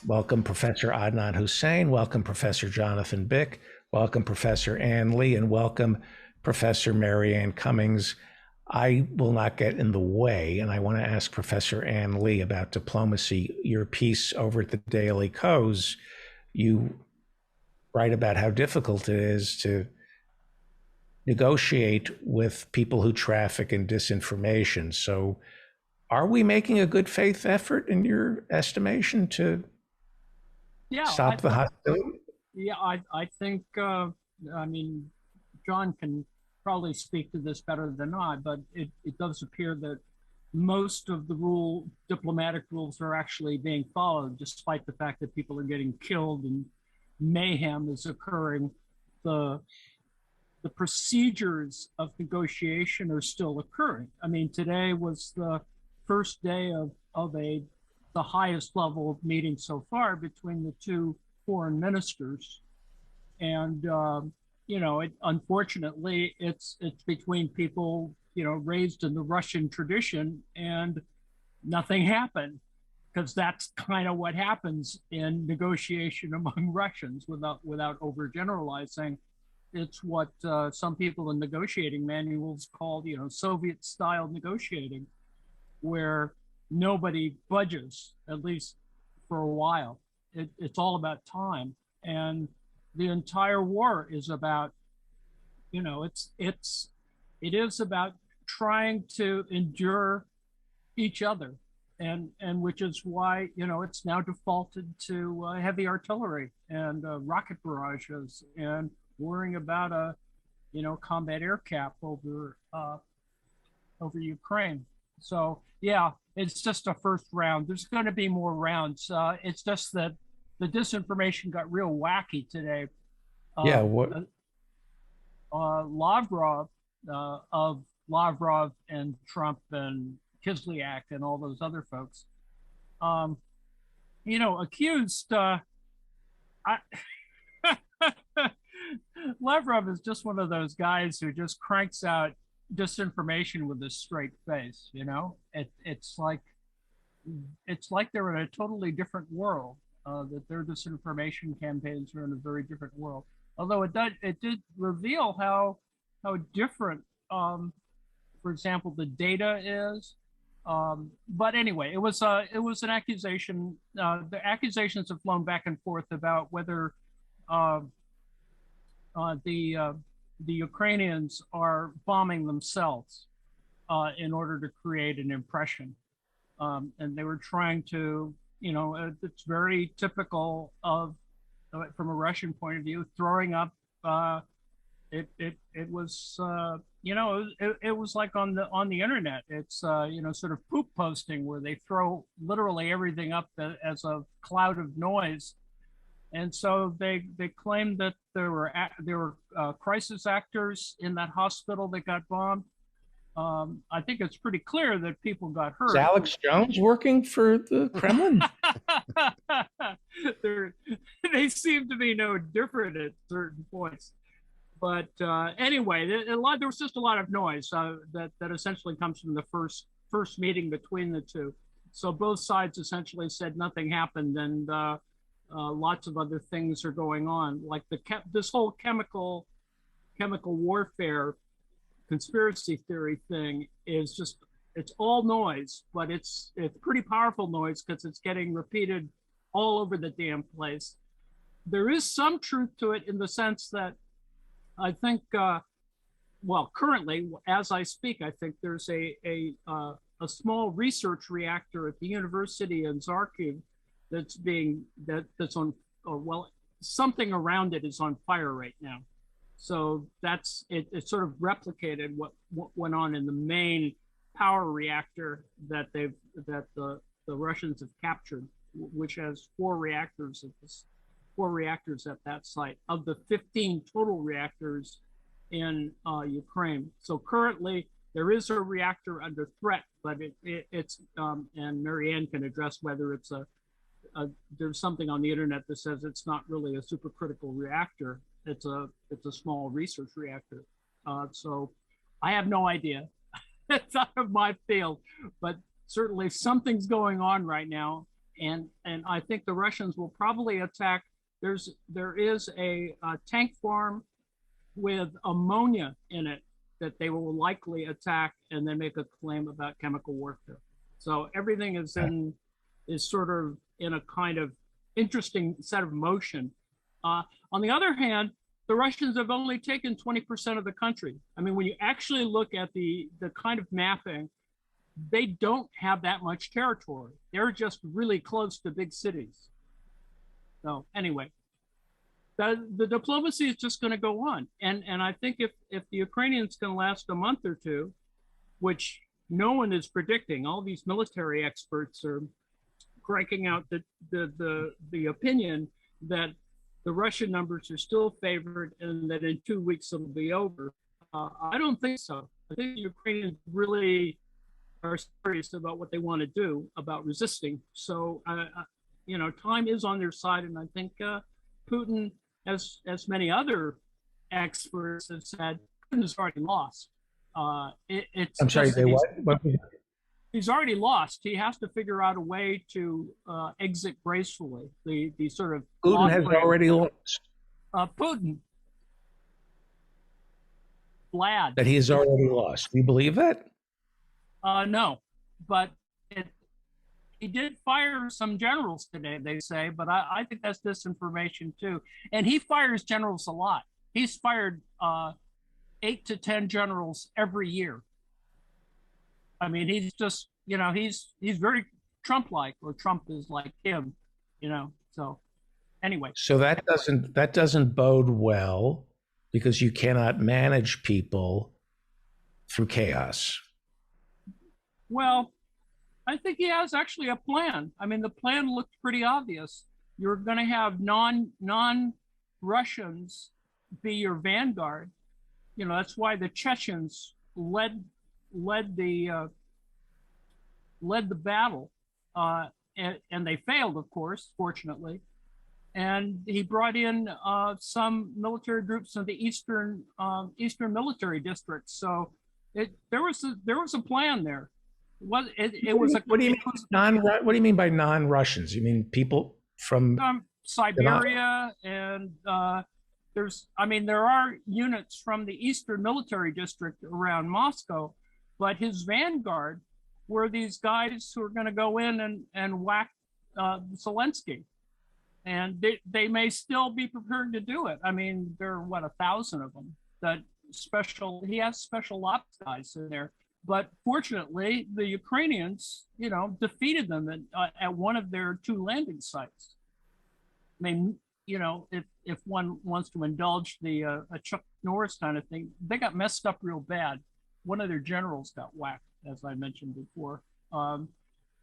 Welcome, Professor Adnan Hussein. Welcome, Professor Jonathan Bick. Welcome, Professor Ann Lee, and welcome, Professor Marianne Cummings. I will not get in the way, and I want to ask Professor Ann Lee about diplomacy. Your piece over at the Daily Kos, you write about how difficult it is to negotiate with people who traffic in disinformation. So, are we making a good faith effort, in your estimation, to Yeah, stop the hostility? I think, I mean, John can probably speak to this better than I, but it does appear that most of the diplomatic rules are actually being followed, despite the fact that people are getting killed and mayhem is occurring. The the procedures of negotiation are still occurring. I mean, today was the first day of the highest level of meeting so far between the two foreign ministers, and unfortunately, it's between people raised in the Russian tradition, and nothing happened because that's kind of what happens in negotiation among Russians without overgeneralizing. It's what some people in negotiating manuals call, Soviet style negotiating, where nobody budges, at least for a while. It's all about time. And the entire war is about, it is about trying to endure each other. And which is why, it's now defaulted to heavy artillery and rocket barrages and worrying about a, combat air cap over Ukraine. So yeah, it's just a first round. There's going to be more rounds. It's just that the disinformation got real wacky today. Yeah, Uh, what? Lavrov of Lavrov and Trump and Kislyak and all those other folks, um, accused. I, Lavrov is just one of those guys who just cranks out disinformation with a straight face. It's like they're in a totally different world. That their disinformation campaigns are in a very different world. Although it did reveal how different, for example, the data is. But anyway, it was an accusation. The accusations have flown back and forth about whether uh, uh, the uh, the Ukrainians are bombing themselves in order to create an impression, and they were trying to, it's very typical of, from a Russian point of view, throwing up. It was it was like on the internet. It's sort of poop posting where they throw literally everything up as a cloud of noise, and so they claimed that there were crisis actors in that hospital that got bombed. I think it's pretty clear that people got Is hurt. Alex Jones working for the Kremlin? They seem to be no different at certain points. But anyway, there was just a lot of noise that essentially comes from the first meeting between the two. So both sides essentially said nothing happened, and lots of other things are going on, like this whole chemical warfare conspiracy theory thing is just, it's all noise, but it's pretty powerful noise because it's getting repeated all over the damn place. There is some truth to it in the sense that I think, well, currently, as I speak, I think there's a small research reactor at the university in Kharkiv that's on, well, something around it is on fire right now. So that's it. It sort of replicated what went on in the main power reactor that the Russians have captured, which has four reactors at that site of the 15 total reactors in Ukraine. So currently there is a reactor under threat, but it's and Marianne can address whether it's there's something on the internet that says it's not really a supercritical reactor. It's a small research reactor. So I have no idea. It's out of my field, but certainly something's going on right now. and I think the Russians will probably attack. There is a tank farm with ammonia in it that they will likely attack and then make a claim about chemical warfare. So everything is sort of in a kind of interesting set of motion. On the other hand, the Russians have only taken 20% of the country. I mean, when you actually look at the kind of mapping, they don't have that much territory. They're just really close to big cities. So anyway, the diplomacy is just going to go on. And I think if the Ukrainians can last a month or two, which no one is predicting, all these military experts are cranking out the opinion that the Russian numbers are still favored and that in 2 weeks it'll be over. I don't think so. I think the Ukrainians really are serious about what they want to do about resisting. So, time is on their side, and I think Putin, as many other experts have said, Putin has already lost. I'm sorry, they what? He's already lost. He has to figure out a way to exit gracefully. The sort of Putin has already lost. Putin, Vlad. That he has already lost. Do you believe that? No, but he did fire some generals today, they say, but I think that's disinformation too. And he fires generals a lot. He's fired 8 to 10 generals every year. I mean, he's just, he's very Trump-like, or Trump is like him, so anyway. So that doesn't bode well, because you cannot manage people through chaos. Well, I think he has actually a plan. I mean, the plan looked pretty obvious. You're going to have non-Russians be your vanguard. That's why the Chechens led the battle, and they failed, of course, fortunately. And he brought in some military groups in the eastern military districts. So there was a plan there. What do you mean by non-Russians? You mean people from Siberia, and there are units from the Eastern Military District around Moscow, but his vanguard were these guys who are going to go in and whack Zelensky, and they may still be prepared to do it. I mean, there are 1,000 of them. He has special ops guys in there. But fortunately, the Ukrainians, defeated them at one of their 2 landing sites. I mean, if one wants to indulge a Chuck Norris kind of thing, they got messed up real bad. One of their generals got whacked, as I mentioned before.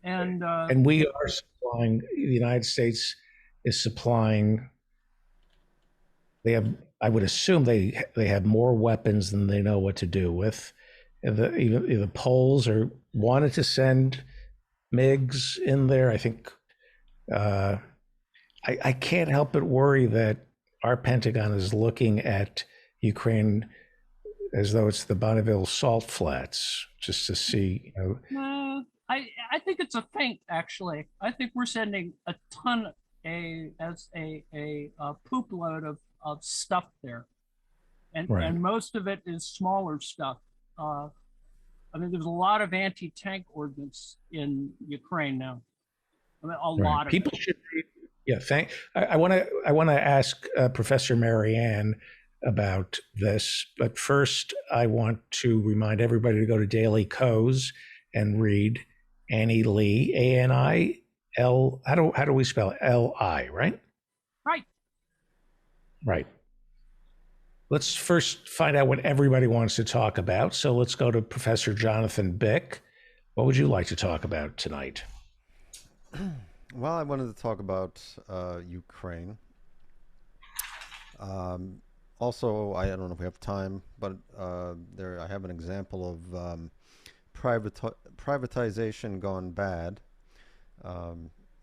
And we are supplying. The United States is supplying. I would assume they have more weapons than they know what to do with. The Poles wanted to send MiGs in there. I think I can't help but worry that our Pentagon is looking at Ukraine as though it's the Bonneville Salt Flats, just to see. I think it's a feint, actually. I think we're sending a ton, a poop load of stuff there, and most of it is smaller stuff. There's a lot of anti-tank ordnance in Ukraine now. Lot of people it. Should be. Yeah, I want to ask Professor Marianne about this, but first I want to remind everybody to go to Daily Kos and read Annie Lee, A-N-I-L. How do we spell it? L-I, right? Right. Let's first find out what everybody wants to talk about. So let's go to Professor Jonathan Bick. What would you like to talk about tonight? Well, I wanted to talk about Ukraine. Also, I don't know if we have time, but I have an example of privatization gone bad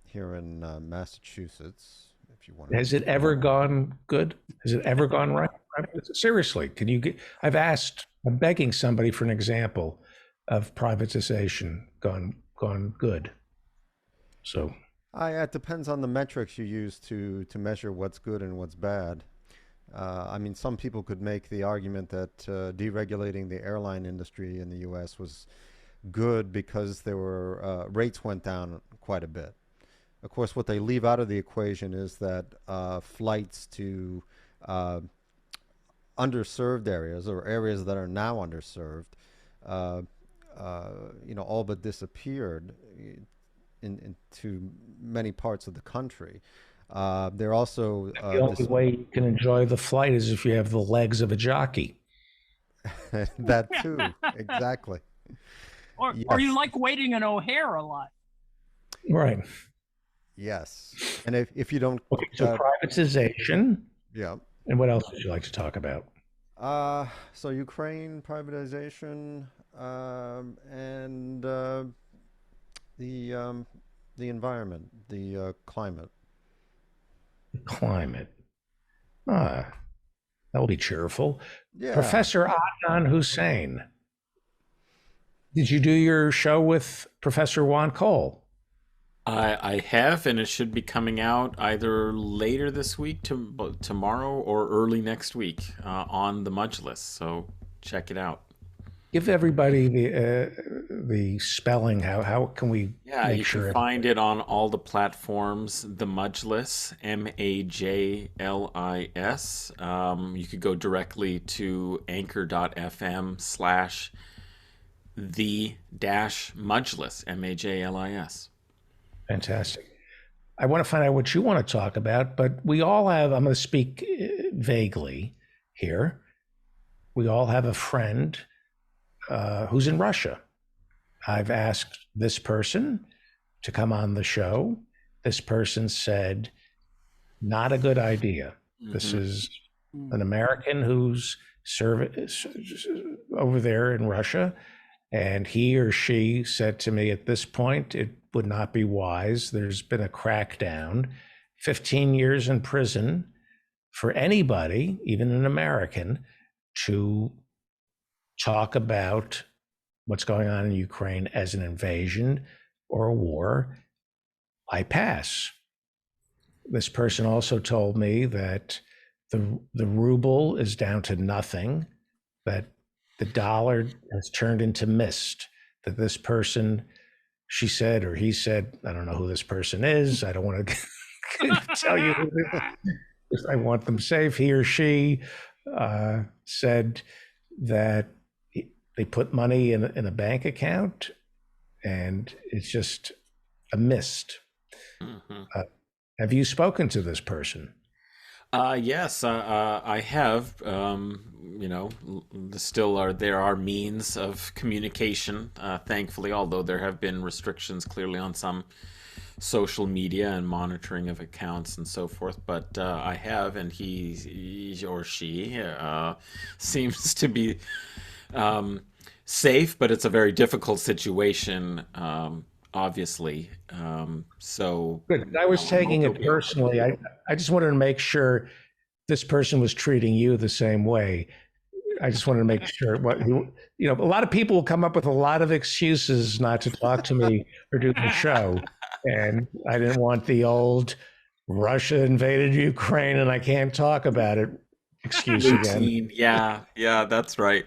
here in Massachusetts. If you want, has it ever gone good? Has it ever gone right? Seriously, can you get? I'm begging somebody for an example of privatization gone good. So It depends on the metrics you use to measure what's good and what's bad. I mean, some people could make the argument that deregulating the airline industry in the U.S. was good because there were rates went down quite a bit. Of course, what they leave out of the equation is that flights to uh, underserved areas or areas that are now underserved, uh, uh, all but disappeared into many parts of the country. They're also The only way you can enjoy the flight is if you have the legs of a jockey. that too, exactly. Or you Yes, like waiting in O'Hare a lot. Right. yes. And if you don't, Okay, so privatization. yeah. And what else would you like to talk about? So Ukraine privatization, and the um, the environment, the climate. Climate. Ah, that will be cheerful. Yeah. Professor Adnan Hussein, did you do your show with Professor Juan Cole? I have, and it should be coming out either later this week, tomorrow, or early next week on the Mudge List. So check it out. Give everybody the spelling. How can we Yeah, make you can sure? find it on all the platforms. The Mudgelis, Majlis. You could go directly to anchor.fm/ the dash Mudgelis, Majlis. Fantastic. I want to find out what you want to talk about, but we all have, I'm going to speak vaguely here. We all have a friend who's in Russia. I've asked this person to come on the show. This person said, not a good idea. This Hmm. is an American who's over there in Russia. And he or she said to me at this point, it would not be wise. There's been a crackdown, 15 years in prison for anybody, even an American, to talk about what's going on in Ukraine as an invasion or a war. I pass. This person also told me that the ruble is down to nothing, that the dollar has turned into mist, that this person, she said, or he said, I don't know who this person is. I don't want to tell you who I want them safe. He or she said that they put money in a bank account and it's just a mist. Hmm. Uh, have you spoken to this person? Yes, I have. There are means of communication, thankfully, although there have been restrictions clearly on some social media and monitoring of accounts and so forth. But I have, and he or she seems to be um, safe, but it's a very difficult situation, obviously. Good. I was I hope taking he'll it be all right. personally. I just wanted to make sure this person was treating you the same way. I just wanted to make sure a lot of people will come up with a lot of excuses not to talk to me or do the show. And I didn't want the old Russia invaded Ukraine and I can't talk about it excuse again. Routine. Yeah, yeah, that's right.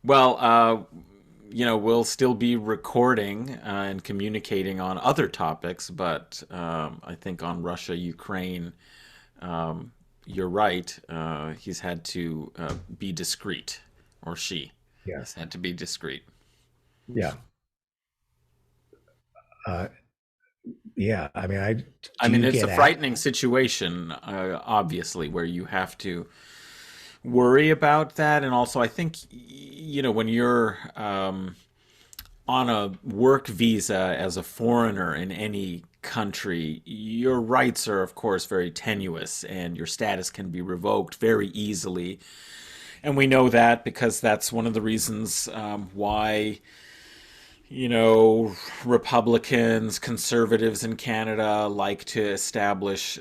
Well, we'll still be recording and communicating on other topics, but I think on Russia, Ukraine, um, you're right. He's had to be discreet, or she Yeah. has had to be discreet. Yeah. Uh, yeah. I mean, I do mean, you it's a get out? frightening situation, obviously, where you have to worry about that. And also, I think, when you're on a work visa as a foreigner in any country, your rights are, of course, very tenuous and your status can be revoked very easily. And we know that because that's one of the reasons why, you know, Republicans, conservatives in Canada like to establish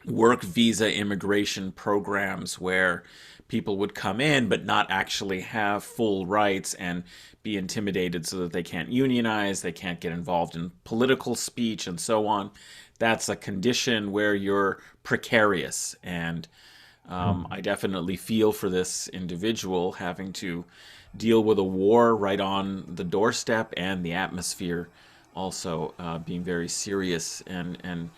work visa immigration programs where people would come in but not actually have full rights and be intimidated so that they can't unionize, they can't get involved in political speech, and so on. That's a condition where you're precarious. And I definitely feel for this individual having to deal with a war right on the doorstep, and the atmosphere also being very serious and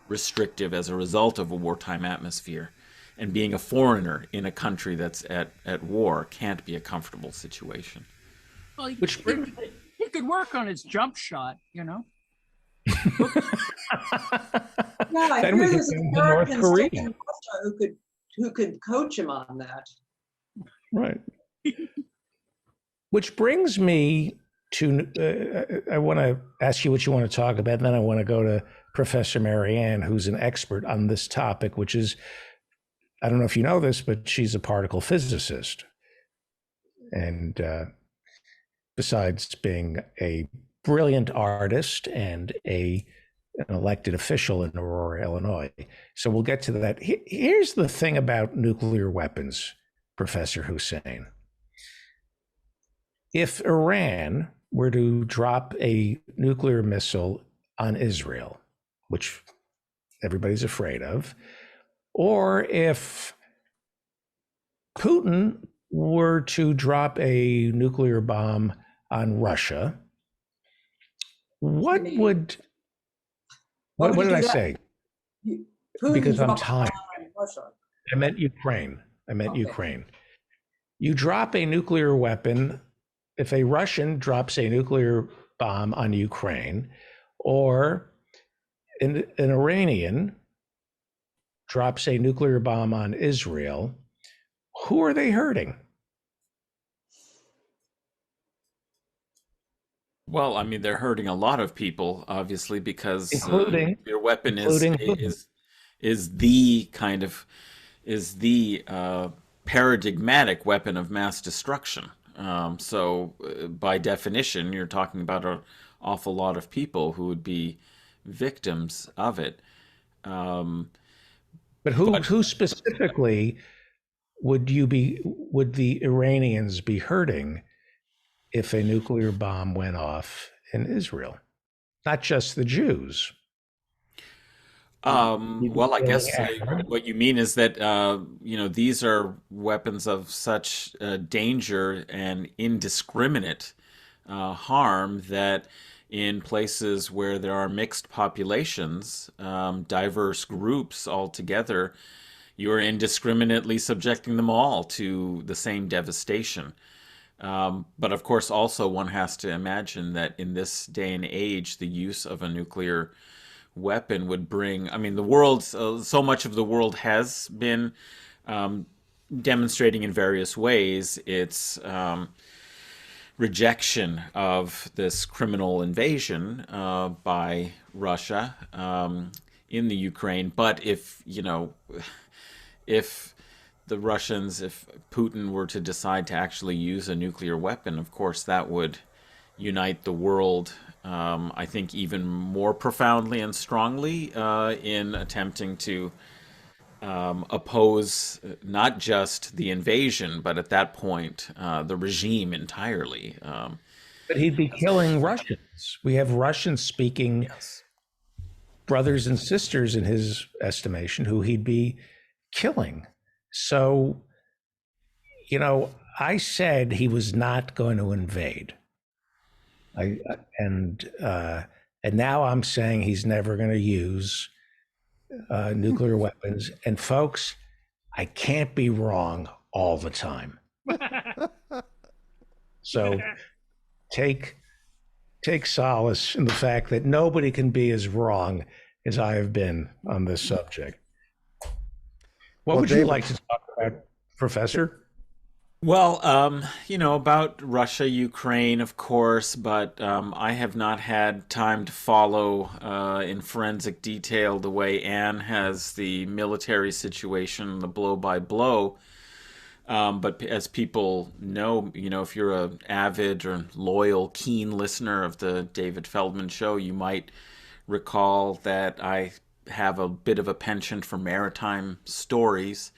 restrictive as a result of a wartime atmosphere. And being a foreigner in a country that's at war can't be a comfortable situation. Well, Which he could work on his jump shot, you know. Yeah, I Then we hear could there's send to North Americans Korea. in Russia who could coach him on that. Right. Which brings me to, I want to ask you what you want to talk about, and then I want to go to Professor Marianne, who's an expert on this topic, which is, I don't know if you know this, but she's a particle physicist. And besides being a brilliant artist and an elected official in Aurora, Illinois. So we'll get to that. Here's the thing about nuclear weapons, Professor Hussein. If Iran were to drop a nuclear missile on Israel, which everybody's afraid of, or if Putin were to drop a nuclear bomb on Russia, what would, what did I say? Because I'm tired. I meant Ukraine. Ukraine. You drop a nuclear weapon, if a Russian drops a nuclear bomb on Ukraine, or an Iranian drops a nuclear bomb on Israel, who are they hurting? Well, I mean, they're hurting a lot of people, obviously, because Including their weapon Putin. is the kind of is the paradigmatic weapon of mass destruction. By definition, you're talking about an awful lot of people who would be victims of it. But who specifically would the Iranians be hurting if a nuclear bomb went off in Israel? Not just the Jews. Well, I guess what you mean is that these are weapons of such danger and indiscriminate harm that in places where there are mixed populations, diverse groups altogether, you are indiscriminately subjecting them all to the same devastation. But of course, also one has to imagine that in this day and age, the use of a nuclear weapon would bring, I mean, the world, so much of the world has been demonstrating in various ways its rejection of this criminal invasion by Russia in the Ukraine. But if the Russians, if Putin were to decide to actually use a nuclear weapon, of course, that would unite the world, I think, even more profoundly and strongly in attempting to oppose not just the invasion, but at that point, the regime entirely. But he'd be killing Russians. We have Russian-speaking brothers and sisters, in his estimation, who he'd be killing. So, I said he was not going to invade. And now I'm saying he's never going to use nuclear weapons. And folks, I can't be wrong all the time. So take solace in the fact that nobody can be as wrong as I have been on this subject. What would you like to talk about, Professor? Well, about Russia, Ukraine, of course, but I have not had time to follow in forensic detail the way Anne has the military situation, the blow by blow. But as people know, if you're an avid or loyal, keen listener of the David Feldman Show, you might recall that I have a bit of a penchant for maritime stories.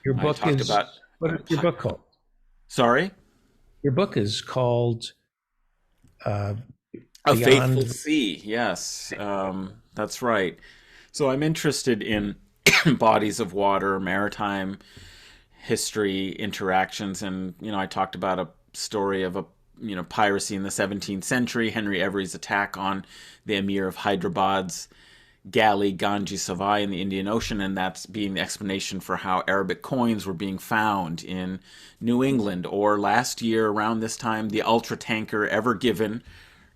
Your I book talked is about what is your book called? sorry, Your book is called uh, A Faithful Beyond. Sea. Yes, that's right. So I'm interested in bodies of water, maritime history, interactions, and I talked about a story of a piracy in the 17th century, Henry Every's attack on the Emir of Hyderabad's galley Ganji Savai in the Indian Ocean, and that's being the explanation for how Arabic coins were being found in New England. Or last year around this time, the ultra tanker Ever Given,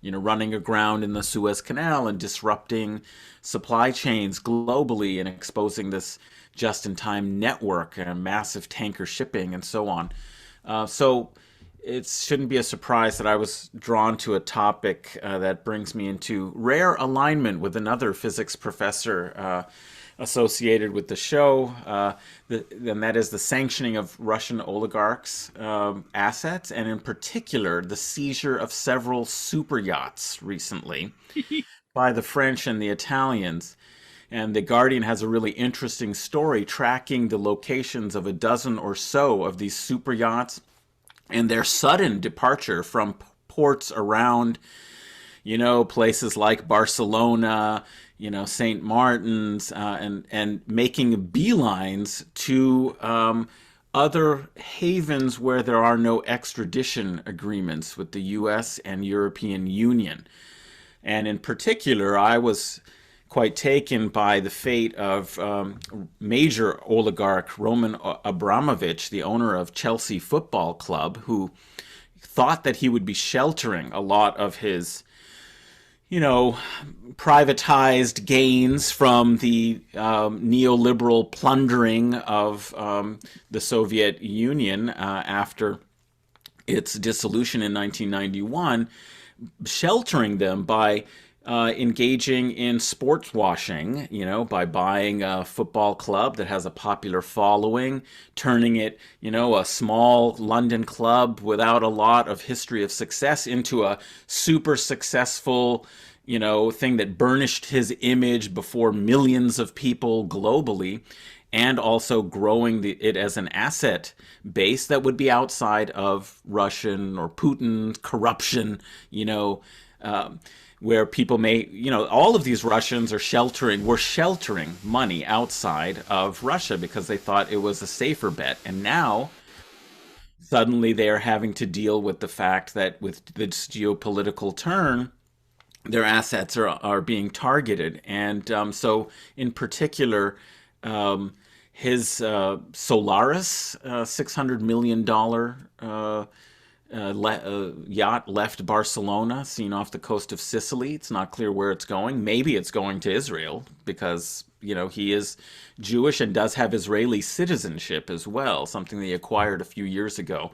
running aground in the Suez Canal and disrupting supply chains globally and exposing this just-in-time network and massive tanker shipping and so on. So it shouldn't be a surprise that I was drawn to a topic that brings me into rare alignment with another physics professor associated with the show, and that is the sanctioning of Russian oligarchs' assets, and in particular, the seizure of several super yachts recently by the French and the Italians. And The Guardian has a really interesting story tracking the locations of a dozen or so of these super yachts and their sudden departure from ports around, places like Barcelona, St. Martin's, and making beelines to other havens where there are no extradition agreements with the U.S. and European Union. And in particular, I was quite taken by the fate of major oligarch Roman Abramovich, the owner of Chelsea Football Club, who thought that he would be sheltering a lot of his, privatized gains from the neoliberal plundering of the Soviet Union after its dissolution in 1991, sheltering them by engaging in sports washing, by buying a football club that has a popular following, turning it, a small London club without a lot of history of success into a super successful, thing that burnished his image before millions of people globally, and also growing it as an asset base that would be outside of Russian or Putin corruption, where people may, all of these Russians were sheltering money outside of Russia because they thought it was a safer bet. And now, suddenly they are having to deal with the fact that with this geopolitical turn, their assets are being targeted. And so, in particular, his Solaris $600 million yacht left Barcelona, seen off the coast of Sicily. It's not clear where it's going. Maybe it's going to Israel because, he is Jewish and does have Israeli citizenship as well, something they acquired a few years ago.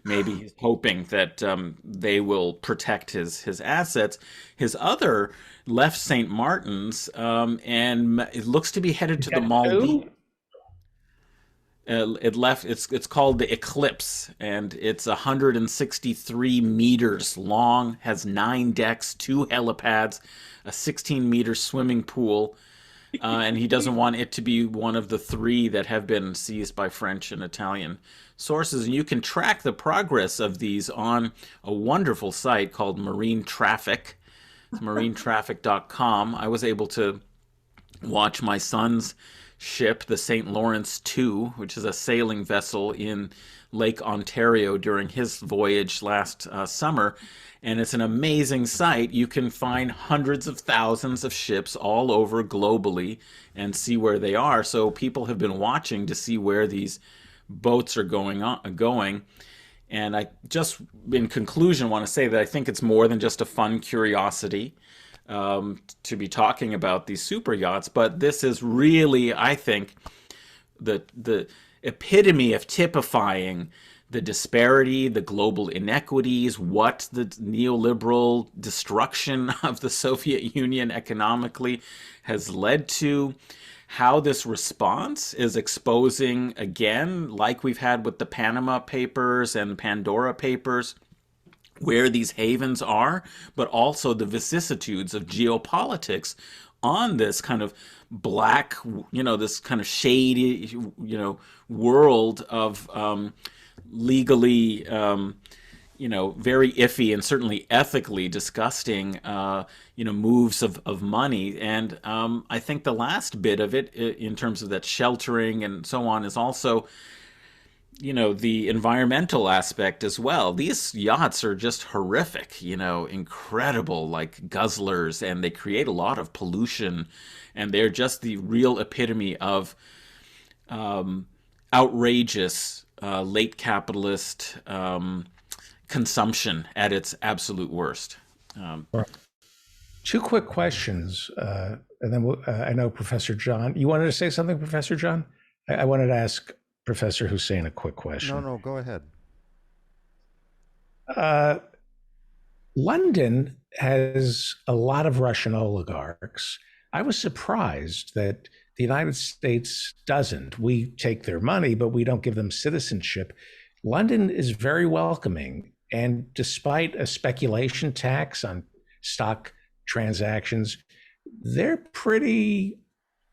Maybe he's hoping that they will protect his assets. His other left St. Martin's and it looks to be headed to the Maldives. It left. It's called the Eclipse, and it's 163 meters long. Has 9 decks, 2 helipads, a 16-meter swimming pool, and he doesn't want it to be one of the 3 that have been seized by French and Italian sources. And you can track the progress of these on a wonderful site called Marine Traffic. It's marinetraffic.com. I was able to watch my son's ship, the St. Lawrence II, which is a sailing vessel in Lake Ontario during his voyage last summer. And it's an amazing site. You can find hundreds of thousands of ships all over globally and see where they are. So people have been watching to see where these boats are going. And I just, in conclusion, want to say that I think it's more than just a fun curiosity to be talking about these super yachts, but this is really, I think, the epitome of typifying the disparity, the global inequities, what the neoliberal destruction of the Soviet Union economically has led to, how this response is exposing, again, like we've had with the Panama Papers and Pandora Papers, where these havens are, but also the vicissitudes of geopolitics on this kind of black, this kind of shady, world of legally, very iffy and certainly ethically disgusting, moves of money. And I think the last bit of it, in terms of that sheltering and so on, is also, the environmental aspect as well. These yachts are just horrific, incredible, like guzzlers, and they create a lot of pollution, and they're just the real epitome of outrageous late capitalist consumption at its absolute worst. Two quick questions, and then I know Professor John. You wanted to say something, Professor John? I wanted to ask Professor Hussein a quick question. No, go ahead. London has a lot of Russian oligarchs. I was surprised that the United States doesn't. We take their money, but we don't give them citizenship. London is very welcoming. And despite a speculation tax on stock transactions, they're pretty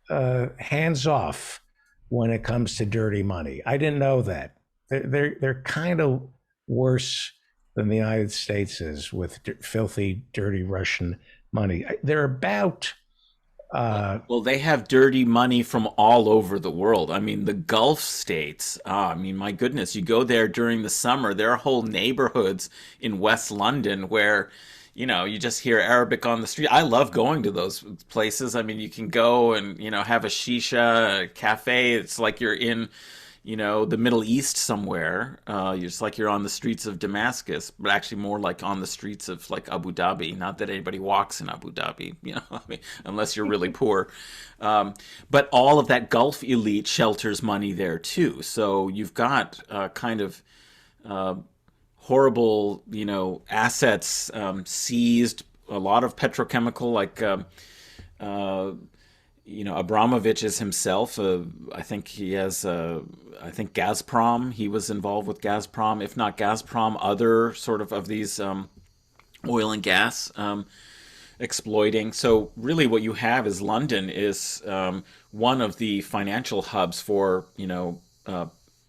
hands-off when it comes to dirty money. I didn't know that. They're kind of worse than the United States is with filthy, dirty Russian money. They're about well, they have dirty money from all over the world. I mean, the Gulf states, my goodness, you go there during the summer, there are whole neighborhoods in West London where, you just hear Arabic on the street. I love going to those places. I mean, you can go and, have a shisha, a cafe. It's like you're in, the Middle East somewhere. It's like you're on the streets of Damascus, but actually more like on the streets of like Abu Dhabi. Not that anybody walks in Abu Dhabi, unless you're really poor. But all of that Gulf elite shelters money there too. So you've got kind of horrible, assets seized. A lot of petrochemical, like Abramovich is himself. I think he has. I think Gazprom. He was involved with Gazprom, if not Gazprom, other sort of these oil and gas exploiting. So really, what you have is London is one of the financial hubs for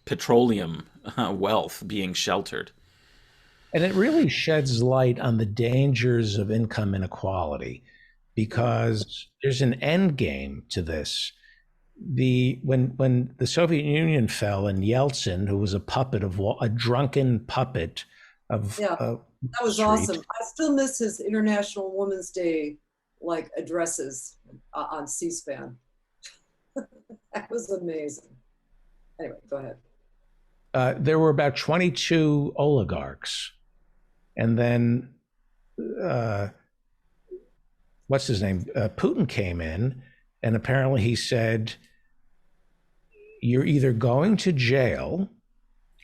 petroleum wealth being sheltered. And it really sheds light on the dangers of income inequality, because there's an end game to this. When the Soviet Union fell and Yeltsin, who was a drunken puppet of that was awesome. I still miss his International Women's Day addresses on C-SPAN. That was amazing. Anyway, go ahead. There were about 22 oligarchs. And then, what's his name? Putin came in, and apparently he said, "You're either going to jail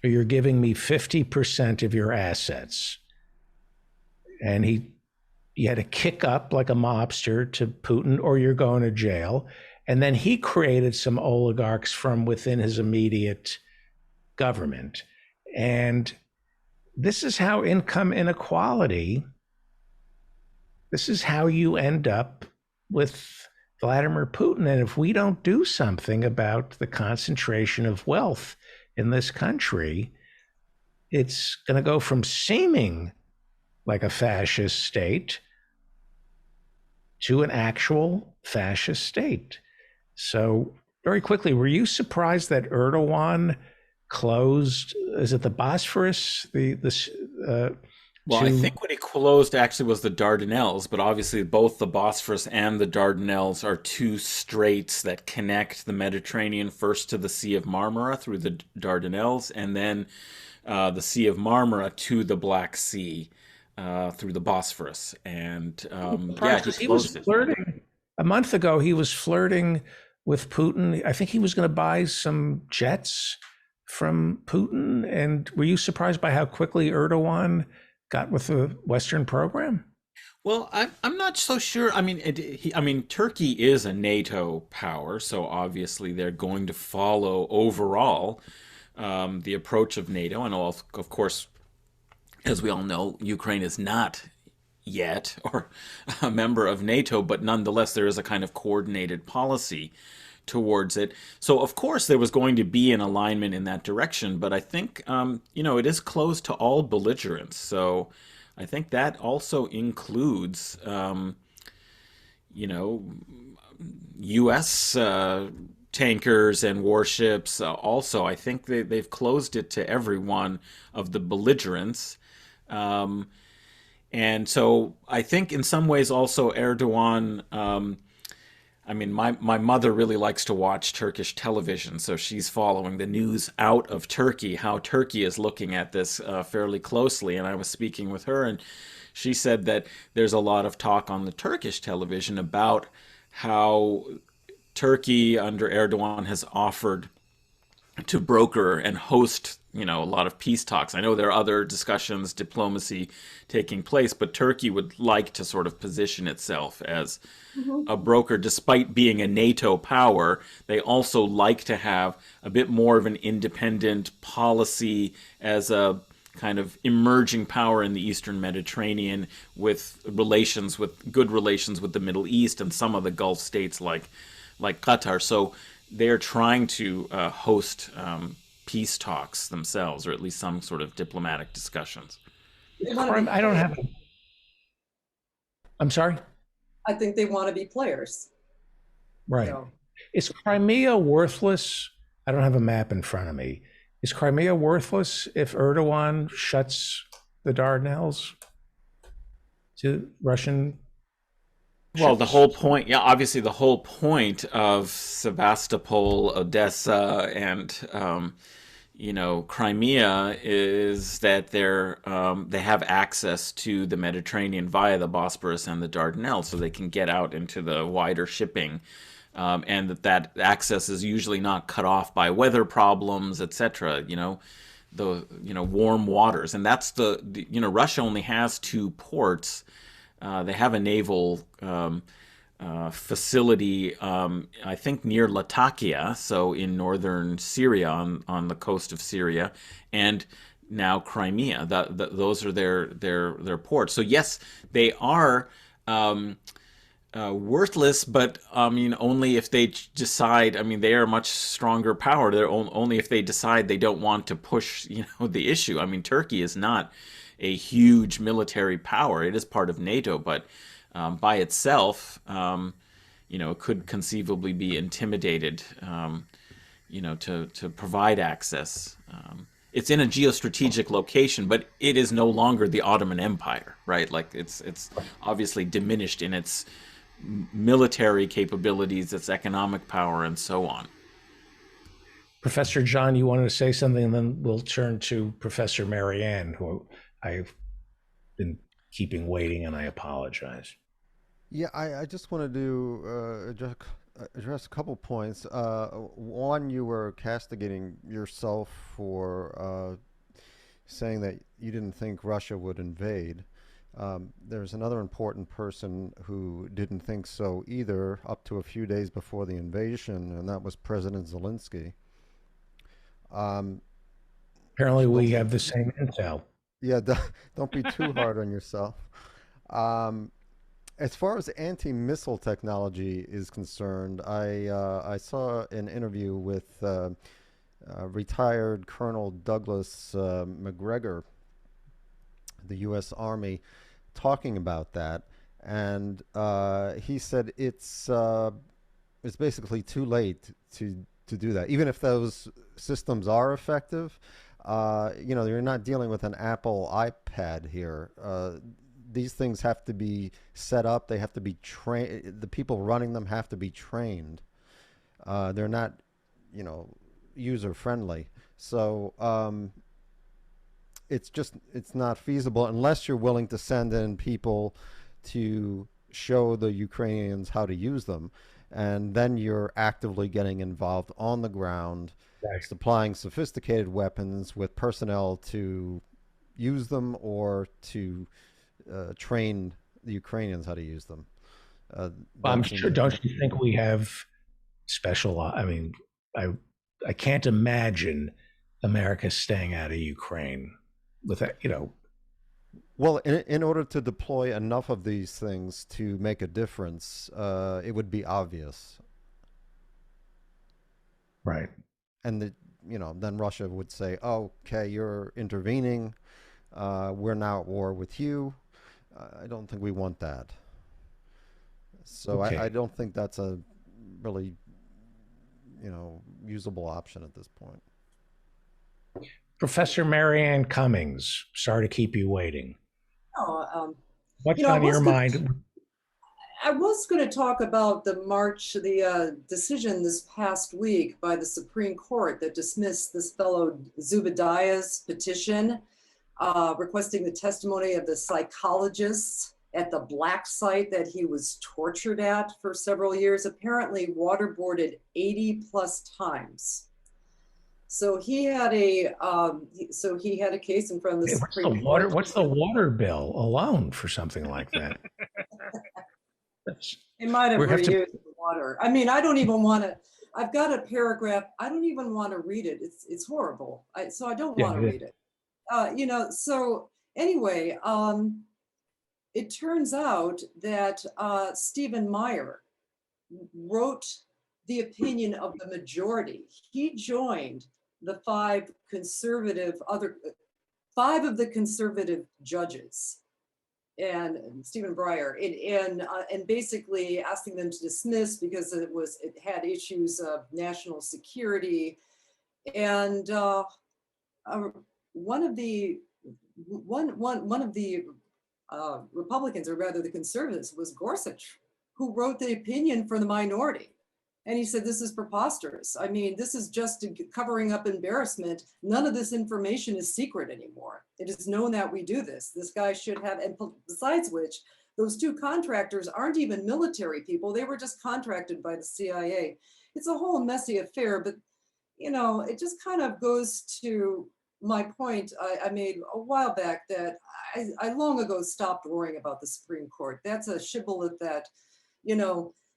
or you're giving me 50% of your assets." And he had to kick up like a mobster to Putin, or you're going to jail. And then he created some oligarchs from within his immediate government. And this is how income inequality, this is how you end up with Vladimir Putin. And if we don't do something about the concentration of wealth in this country, it's going to go from seeming like a fascist state to an actual fascist state. So very quickly, were you surprised that Erdogan closed, is it the Bosphorus? Well, I think what he closed actually was the Dardanelles, but obviously both the Bosphorus and the Dardanelles are two straits that connect the Mediterranean, first to the Sea of Marmara through the Dardanelles, and then the Sea of Marmara to the Black Sea through the Bosphorus. And he was flirting. A month ago, he was flirting with Putin. I think he was going to buy some jets from Putin. And were you surprised by how quickly Erdogan got with the Western program? Well, I'm not so sure. I mean, Turkey is a NATO power, so obviously they're going to follow overall the approach of NATO. And of course, as we all know, Ukraine is not yet or a member of NATO, but nonetheless, there is a kind of coordinated policy towards it. So, of course, there was going to be an alignment in that direction, but I think, it is closed to all belligerents. So I think that also includes, you know, U.S. Tankers and warships. Also, I think they've closed it to every one of the belligerents. Um, and so I think in some ways also Erdogan, I mean, my mother really likes to watch Turkish television, so she's following the news out of Turkey, how Turkey is looking at this fairly closely. And I was speaking with her, and she said that there's a lot of talk on the Turkish television about how Turkey under Erdogan has offered to broker and host, a lot of peace talks. I know there are other discussions, diplomacy taking place, but Turkey would like to sort of position itself as a broker, despite being a NATO power. They also like to have a bit more of an independent policy as a kind of emerging power in the Eastern Mediterranean, with good relations with the Middle East and some of the Gulf states like Qatar. So they're trying to host peace talks themselves, or at least some sort of diplomatic discussions. They want to be I don't have. I'm sorry. I think they want to be players. Right. So, Is Crimea worthless? I don't have a map in front of me. Is Crimea worthless if Erdogan shuts the Dardanelles to Russian Well, the ships? whole point, yeah, obviously the whole point of Sevastopol, Odessa, and Crimea is that they have access to the Mediterranean via the Bosporus and the Dardanelles, so they can get out into the wider shipping, and that access is usually not cut off by weather problems, etc. Warm waters, and that's Russia only has two ports. They have a naval facility, I think near Latakia, so in northern Syria, on the coast of Syria, and now Crimea. Those are their ports. So yes, they are worthless, but I mean only if they decide. I mean they are a much stronger power. They're only if they decide they don't want to push the issue. I mean Turkey is not a huge military power. It is part of NATO, but by itself, it could conceivably be intimidated, to provide access. It's in a geostrategic location, but it is no longer the Ottoman Empire, right? Like it's obviously diminished in its military capabilities, its economic power, and so on. Professor John, you wanted to say something, and then we'll turn to Professor Marianne, who I've been keeping waiting, and I apologize. Yeah, I just wanted to address a couple points. One, you were castigating yourself for saying that you didn't think Russia would invade. There's another important person who didn't think so either, up to a few days before the invasion, and that was President Zelensky. Um, Apparently, so don't we be, have the same intel. yeah, don't be too hard on yourself. Um, As far as anti-missile technology is concerned, I saw an interview with retired Colonel Douglas McGregor, the U.S. Army, talking about that, and he said it's basically too late to do that. Even if those systems are effective, you're not dealing with an Apple iPad here. These things have to be set up. They have to be trained. The people running them have to be trained. They're not, user friendly. So it's not feasible unless you're willing to send in people to show the Ukrainians how to use them. And then you're actively getting involved on the ground, Right. supplying sophisticated weapons with personnel to use them or to train the Ukrainians how to use them. Well, I'm That's sure. in, Don't you think we have special? I mean, I I can't imagine America staying out of Ukraine with that. Well, in order to deploy enough of these things to make a difference, it would be obvious. Right. And then Russia would say, oh, okay, you're intervening. We're now at war with you. I don't think we want that. So Okay. I don't think that's a really, usable option at this point. Professor Marianne Cummings, sorry to keep you waiting. Oh, What's I on was your gonna- mind? I was going to talk about the decision this past week by the Supreme Court that dismissed this fellow Zubediah's petition requesting the testimony of the psychologists at the black site that he was tortured at for several years, apparently waterboarded 80 plus times. So he had a case in front of the Supreme Court. What's the water bill alone for something like that? It might have We have reused to- the water. I mean, I don't even want to. I've got a paragraph. I don't even want to read it. It's horrible. So I don't want to read it. So anyway, it turns out that Stephen Meyer wrote the opinion of the majority. He joined the five of the conservative judges and Stephen Breyer and basically asking them to dismiss because it had issues of national security. And one of the Republicans, or rather the conservatives, was Gorsuch, who wrote the opinion for the minority. And he said, this is preposterous. I mean, this is just covering up embarrassment. None of this information is secret anymore. It is known that we do this. This guy should have, and besides which, those two contractors aren't even military people. They were just contracted by the CIA. It's a whole messy affair, but it just kind of goes to my point I made a while back that I long ago stopped worrying about the Supreme Court. That's a shibboleth that,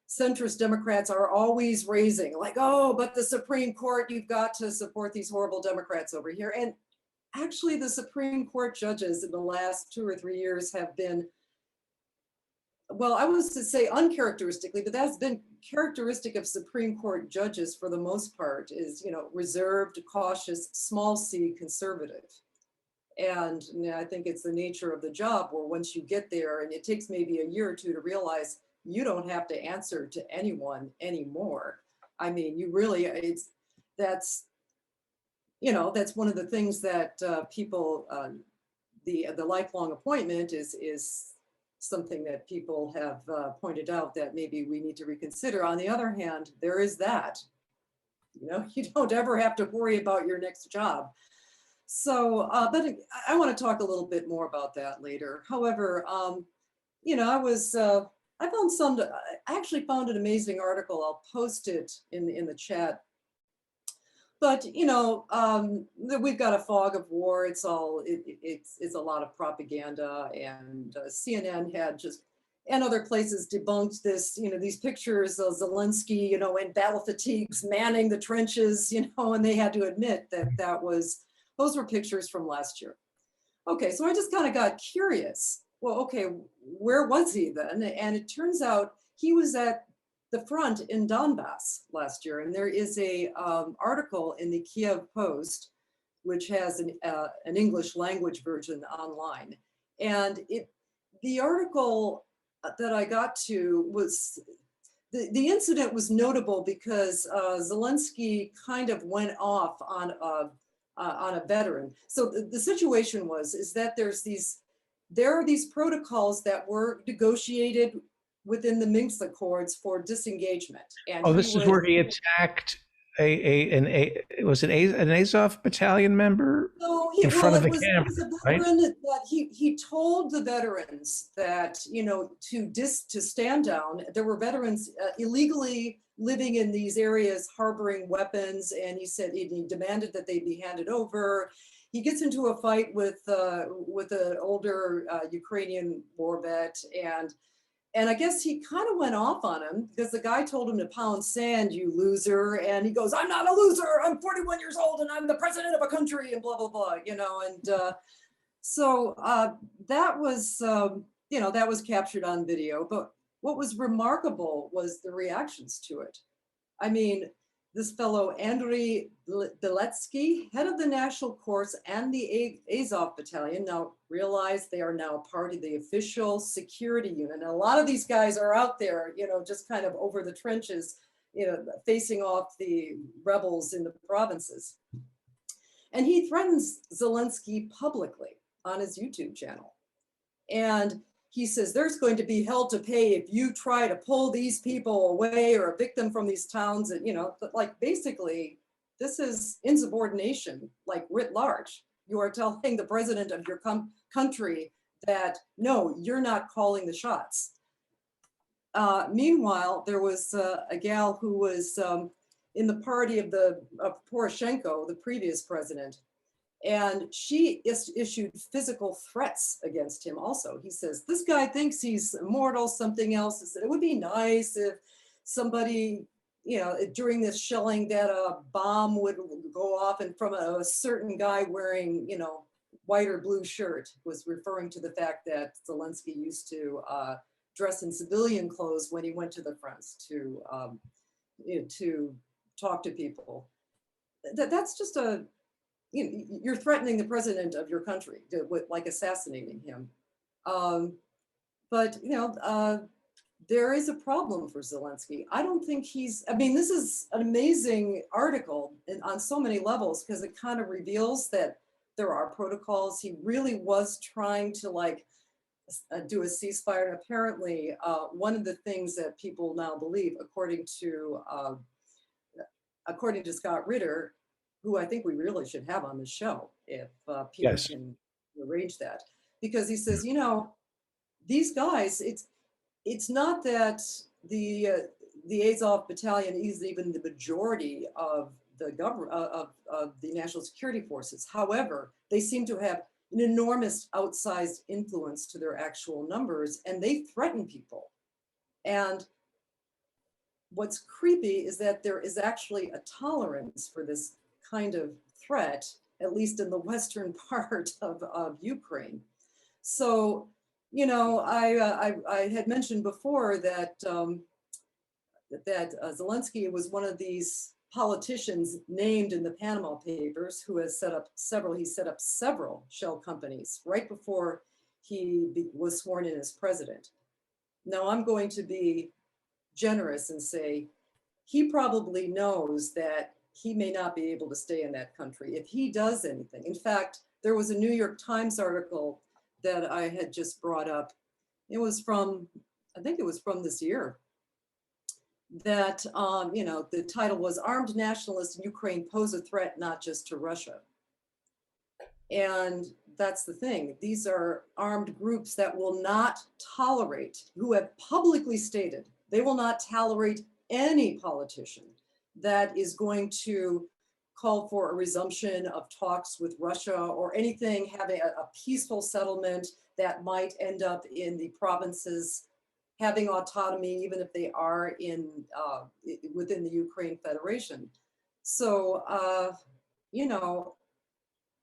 centrist Democrats are always raising, like, oh, but the Supreme Court, you've got to support these horrible Democrats over here. And actually, the Supreme Court judges in the last 2 or 3 years have been, well, I was to say uncharacteristically, but that's been characteristic of Supreme Court judges for the most part, is, reserved, cautious, small c, conservative. And I think it's the nature of the job where once you get there, and it takes maybe a year or two to realize you don't have to answer to anyone anymore. I mean, you really, that's one of the things that people, the lifelong appointment is something that people have pointed out that maybe we need to reconsider. On the other hand, there is that, you don't ever have to worry about your next job. So, but I want to talk a little bit more about that later. However, I actually found an amazing article. I'll post it in the chat. But we've got a fog of war. It's a lot of propaganda, and CNN had and other places debunked this. These pictures of Zelensky, in battle fatigues, manning the trenches, and they had to admit that those were pictures from last year. Okay, so I just kind of got curious. Well, okay, where was he then? And it turns out he was at the front in Donbass last year. And there is a article in the Kiev Post, which has an English language version online. And the article that I got to was, the incident was notable because Zelensky kind of went off on a veteran. So the situation is that there are these protocols that were negotiated within the Minsk Accords for disengagement. And this is where he attacked an Azov battalion member in front of the camera, right? That he told the veterans that to stand down. There were veterans illegally living in these areas harboring weapons, and he said he demanded that they be handed over. He gets into a fight with an older Ukrainian war vet, and I guess he kind of went off on him because the guy told him to pound sand, you loser. And he goes, I'm not a loser. I'm 41 years old and I'm the president of a country and blah, blah, blah, And So that was, that was captured on video. But what was remarkable was the reactions to it. I mean, this fellow, Andriy Beletsky, head of the National Courts and the Azov Battalion, now realize they are now part of the official security unit. And a lot of these guys are out there, just kind of over the trenches, facing off the rebels in the provinces. And he threatens Zelensky publicly on his YouTube channel. And he says, there's going to be hell to pay if you try to pull these people away or evict them from these towns. And, like basically, this is insubordination, like writ large. You are telling the president of your country that, no, you're not calling the shots. Meanwhile, there was a gal who was in the party of Poroshenko, the previous president. And she issued physical threats against him also. He says, this guy thinks he's immortal, something else. He said, it would be nice if somebody, during this shelling that a bomb would go off and from a certain guy wearing, white or blue shirt, was referring to the fact that Zelensky used to dress in civilian clothes when he went to the fronts to talk to people. That's just you're threatening the president of your country with like assassinating him. But there is a problem for Zelensky. I don't think this is an amazing article on so many levels because it kind of reveals that there are protocols. He really was trying to do a ceasefire. And apparently one of the things that people now believe, according to Scott Ritter, who I think we really should have on the show if Peter Yes. can arrange that. Because he says, these guys, it's not that the Azov Battalion is even the majority of the government of the national security forces. However, they seem to have an enormous outsized influence to their actual numbers, and they threaten people. And what's creepy is that there is actually a tolerance for this kind of threat, at least in the western part of Ukraine. So, I had mentioned before that Zelensky was one of these politicians named in the Panama Papers who has set up several shell companies right before he was sworn in as president. Now I'm going to be generous and say he probably knows that he may not be able to stay in that country if he does anything. In fact, there was a New York Times article that I had just brought up. It was from this year, that, the title was Armed Nationalists in Ukraine Pose a Threat Not Just to Russia. And that's the thing. These are armed groups that will not tolerate, who have publicly stated, they will not tolerate any politician that is going to call for a resumption of talks with Russia or anything having a peaceful settlement that might end up in the provinces having autonomy, even if they are within the Ukraine Federation. So,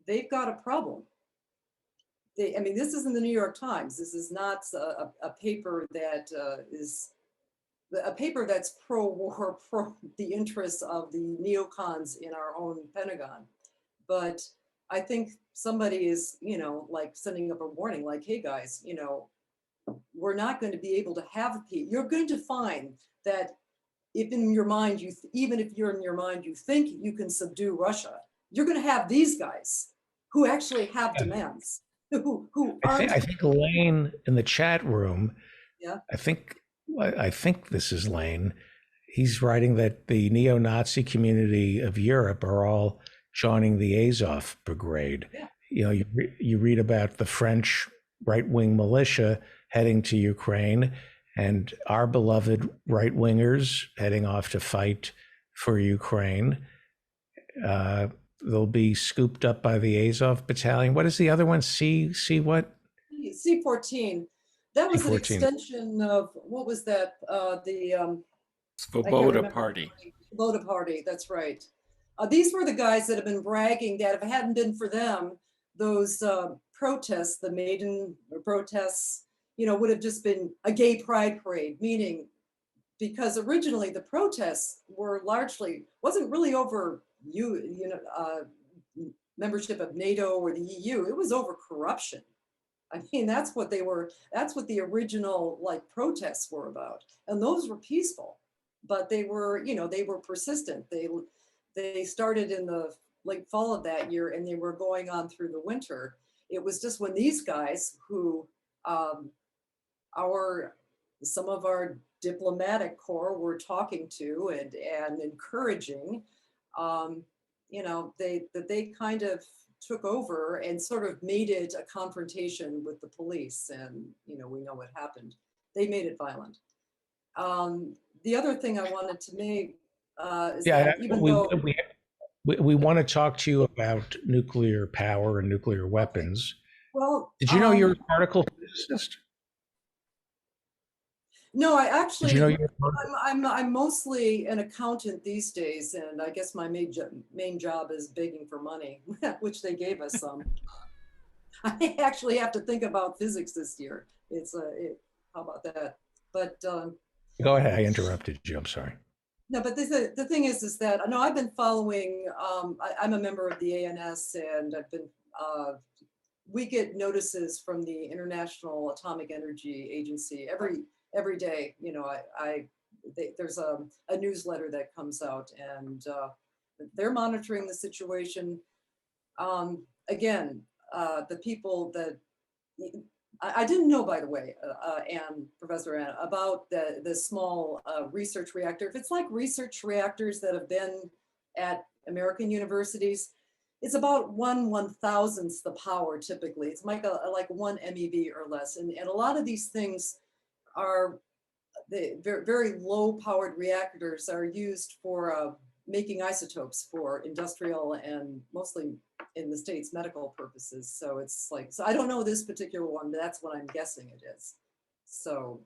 they've got a problem. This is in the New York Times. This is not a paper that is a paper that's pro-war, pro the interests of the neocons in our own Pentagon. But I think somebody is, sending up a warning, like, hey guys, we're not going to be able to have peace. You're going to find that if in your mind, even if you're in your mind, you think you can subdue Russia, you're going to have these guys who actually have demands, who aren't. I think Lane in the chat room, Yeah. I think this is Lane. He's writing that the neo-Nazi community of Europe are all joining the Azov Brigade. Yeah. You read about the French right-wing militia heading to Ukraine and our beloved right-wingers heading off to fight for Ukraine. They'll be scooped up by the Azov Battalion. What is the other one? C what? C-14. That was an C-14. extension of, what was that? Svoboda Party. Svoboda Party, that's right. These were the guys that have been bragging that if it hadn't been for them, those protests, the Maidan protests, would have just been a gay pride parade, meaning because originally the protests were largely, wasn't really over membership of NATO or the EU, it was over corruption. I mean, that's what the original like protests were about. And those were peaceful, but they were persistent. They started in the late fall of that year and they were going on through the winter. It was just when these guys who some of our diplomatic corps were talking to and encouraging, they kind of took over and sort of made it a confrontation with the police. And, we know what happened. They made it violent. The other thing I wanted to make is that even though we want to talk to you about nuclear power and nuclear weapons. Well, did you know you're a particle physicist? No, I actually, did you know you're I'm mostly an accountant these days, and I guess my main job is begging for money, which they gave us some. I actually have to think about physics this year. How about that? But go ahead. I interrupted you. I'm sorry. No, but the thing is that no, I've been following. I'm a member of the ANS, and I've been. We get notices from the International Atomic Energy Agency every day. There's a newsletter that comes out, and they're monitoring the situation. Again, the people that I didn't know, by the way, Professor Ann, about the small research reactor. If it's like research reactors that have been at American universities, it's about 1/1000th the power typically. It's like 1 MeV or less. And a lot of these things are very, very low powered reactors are used for making isotopes for industrial and mostly in the States medical purposes. So it's like, so I don't know this particular one, but that's what I'm guessing it is. So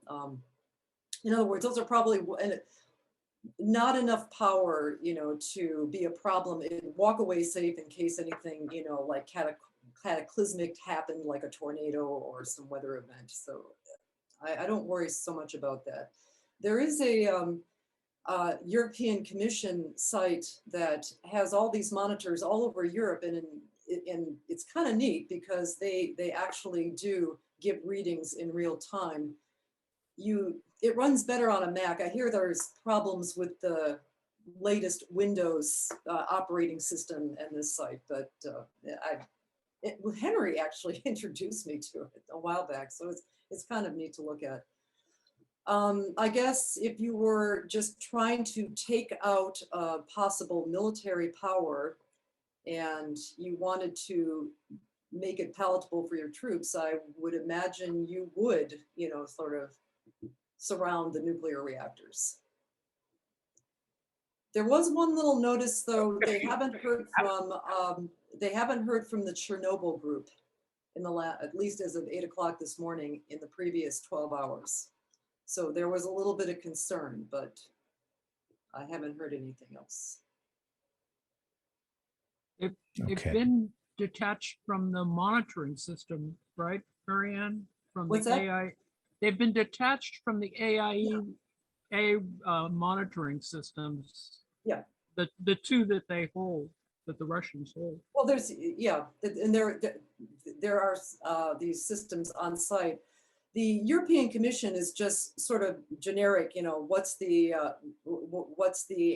in other words, those are probably not enough power, to be a problem. Walk away safe in case anything, like cataclysmic happened, like a tornado or some weather event. So I don't worry so much about that. There is a European Commission site that has all these monitors all over Europe, and it's kind of neat because they actually do give readings in real time. It runs better on a Mac. I hear there's problems with the latest Windows operating system and this site, but Henry actually introduced me to it a while back, so it's kind of neat to look at. I guess if you were just trying to take out possible military power and you wanted to make it palatable for your troops, I would imagine you would, sort of surround the nuclear reactors. There was one little notice, though. They haven't heard from the Chernobyl group at least as of 8 o'clock this morning in the previous 12 hours. So there was a little bit of concern, but I haven't heard anything else. It's been detached from the monitoring system, right, Marianne? From What's the that? AI. They've been detached from the AIEA monitoring systems. Yeah. The two that they hold, that the Russians hold. Well, and there are these systems on site. The European Commission is just sort of generic, what's the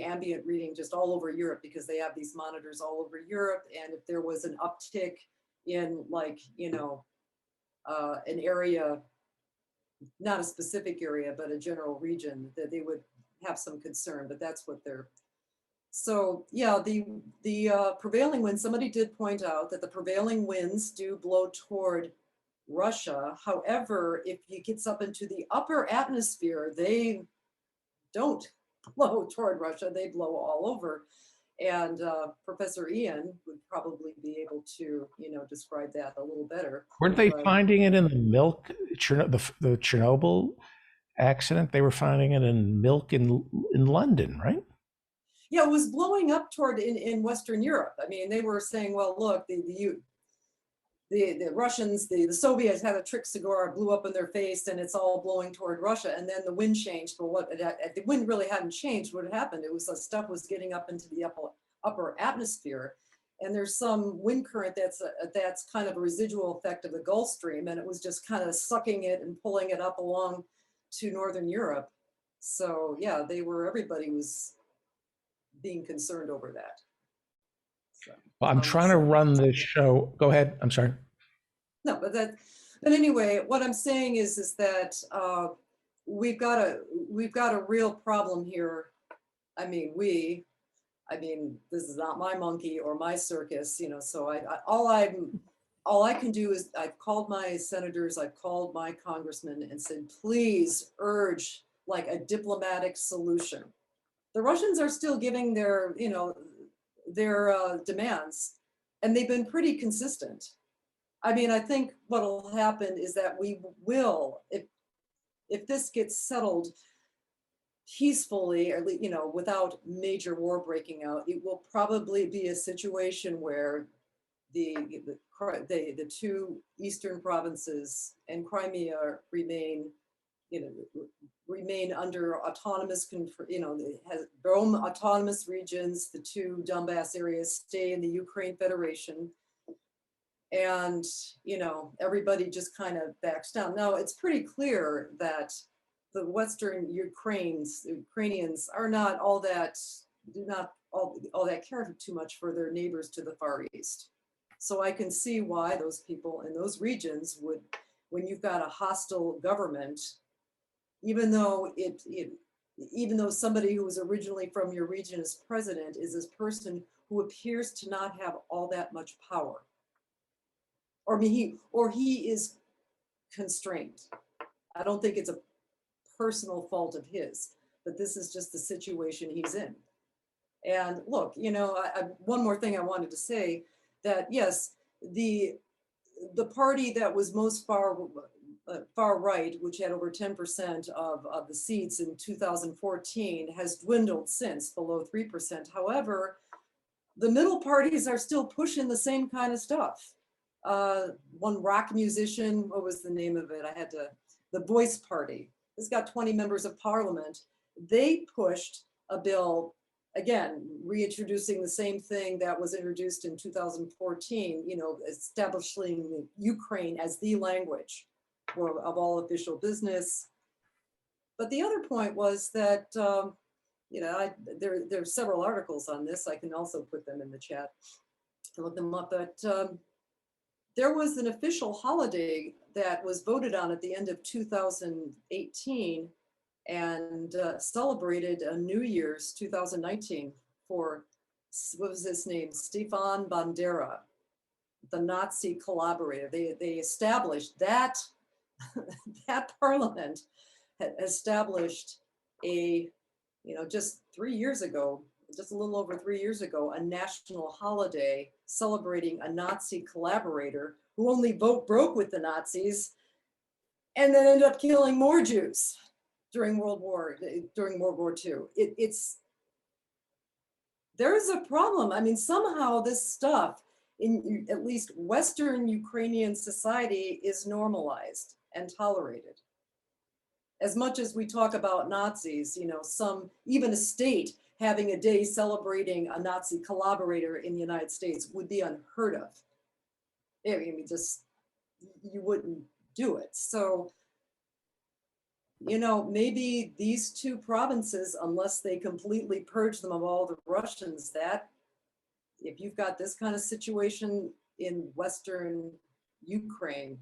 ambient reading just all over Europe, because they have these monitors all over Europe. And if there was an uptick in an area, not a specific area, but a general region, that they would have some concern, but that's what they're. So yeah, the prevailing winds, somebody did point out that the prevailing winds do blow toward Russia. However, if it gets up into the upper atmosphere, they don't blow toward Russia, they blow all over. And Professor Ian would probably be able to, describe that a little better. Weren't they finding it in the milk, the Chernobyl accident? They were finding it in milk in London, right? Yeah, it was blowing up toward in Western Europe. I mean, they were saying, well, look, the Russians, the Soviets had a trick cigar, blew up in their face, and it's all blowing toward Russia. And then the wind changed. But the wind really hadn't changed. What had happened? It was the stuff was getting up into the upper atmosphere, and there's some wind current that's kind of a residual effect of the Gulf Stream, and it was just kind of sucking it and pulling it up along to Northern Europe. So yeah, everybody was being concerned over that. So, Well, I'm trying to run this show. Go ahead. I'm sorry. No, but anyway, what I'm saying is that we've got a real problem here. I mean, this is not my monkey or my circus, you know. So all I can do is I've called my senators, I've called my congressmen, and said, please urge like a diplomatic solution. The Russians are still giving their, you know, their demands, and they've been pretty consistent. I mean, I think what will happen is that we will, if this gets settled peacefully, or you know, without major war breaking out, it will probably be a situation where the two eastern provinces and Crimea remain, you know, remain under autonomous, you know, has their own autonomous regions. The two Donbass areas stay in the Ukraine Federation, and you know, everybody just kind of backs down. Now it's pretty clear that the Western Ukrainians are not all that, do not all that care too much for their neighbors to the Far East. So I can see why those people in those regions would, when you've got a hostile government, even though even though somebody who was originally from your region is president, is this person who appears to not have all that much power, or he is constrained. I don't think it's a personal fault of his, but this is just the situation he's in. And look, you know, one more thing I wanted to say, that yes, the party that was most far right, which had over 10% of the seats in 2014, has dwindled since below 3%. However, the middle parties are still pushing the same kind of stuff. One rock musician, what was the name of it? The Voice Party. It's got 20 members of parliament. They pushed a bill, again, reintroducing the same thing that was introduced in 2014, you know, establishing Ukraine as the language of all official business. But the other point was that, you know, there are several articles on this. I can also put them in the chat to look them up. But there was an official holiday that was voted on at the end of 2018 and celebrated a New Year's 2019 for, what was his name? Stefan Bandera, the Nazi collaborator. They established that, that parliament had established a, you know, just 3 years ago, just a little over 3 years ago, a national holiday celebrating a Nazi collaborator who only broke with the Nazis and then ended up killing more Jews during World War II. There's a problem. I mean, somehow this stuff in at least Western Ukrainian society is normalized and tolerated. As much as we talk about Nazis, you know, even a state having a day celebrating a Nazi collaborator in the United States would be unheard of. I mean, just, you wouldn't do it. So, you know, maybe these two provinces, unless they completely purge them of all the Russians, that if you've got this kind of situation in Western Ukraine,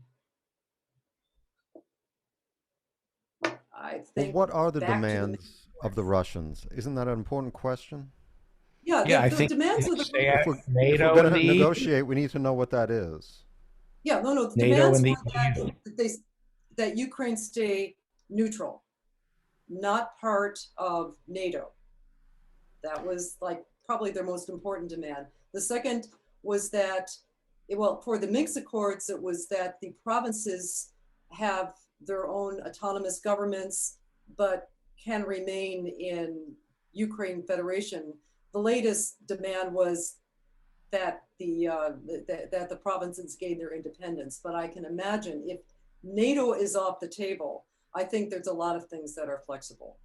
I think. Well, what are the demands of the Russians? Isn't that an important question? Yeah, I think demands of If NATO we're and going to the negotiate, we need to know what that is. Yeah, no, the NATO demands and were that Ukraine stay neutral, not part of NATO. That was like probably their most important demand. The second was that, well, for the Minsk Accords, it was that the provinces have their own autonomous governments, but can remain in Ukraine Federation. The latest demand was that that the provinces gained their independence. But I can imagine if NATO is off the table, I think there's a lot of things that are flexible.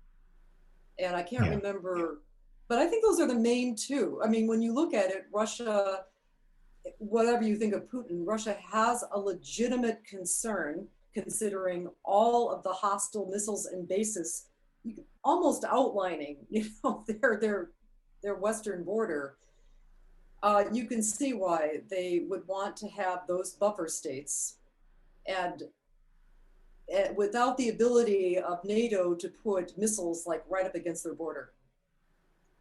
And I can't remember, but I think those are the main two. I mean, when you look at it, Russia, whatever you think of Putin, Russia has a legitimate concern considering all of the hostile missiles and bases, almost outlining, their western border. You can see why they would want to have those buffer states, and without the ability of NATO to put missiles like right up against their border.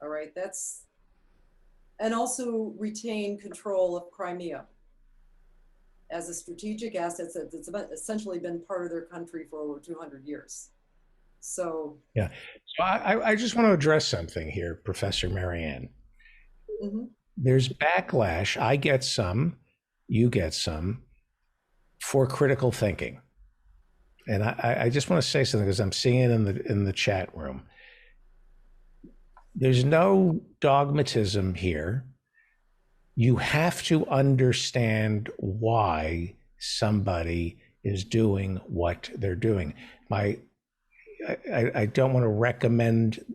All right, and also retain control of Crimea as a strategic asset that's essentially been part of their country for over 200 years. So yeah, so I just want to address something here, Professor Marianne. mm-hmm. There's backlash. I get some, you get some, for critical thinking. And I just want to say something because I'm seeing it in the chat room. There's no dogmatism here. You have to understand why somebody is doing what they're doing. I don't want to recommend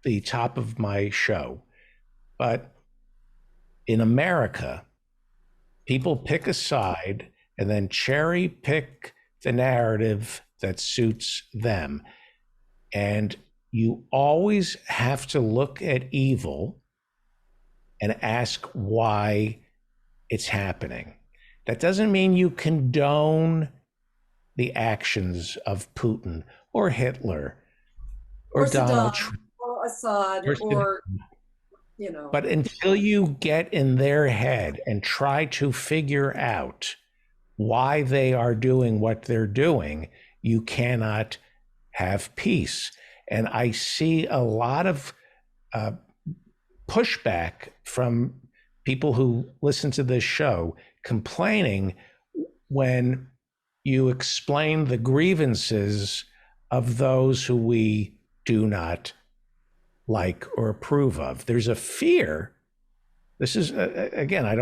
the top of my show, but in America, people pick a side and then cherry pick the narrative that suits them. And you always have to look at evil and ask why it's happening. That doesn't mean you condone the actions of Putin or Hitler or Donald Trump or Assad or But until you get in their head and try to figure out why they are doing what they're doing, you cannot have peace. And I see a lot of pushback from people who listen to this show complaining when you explain the grievances of those who we do not like or approve of. There's a fear. This is, again, I don't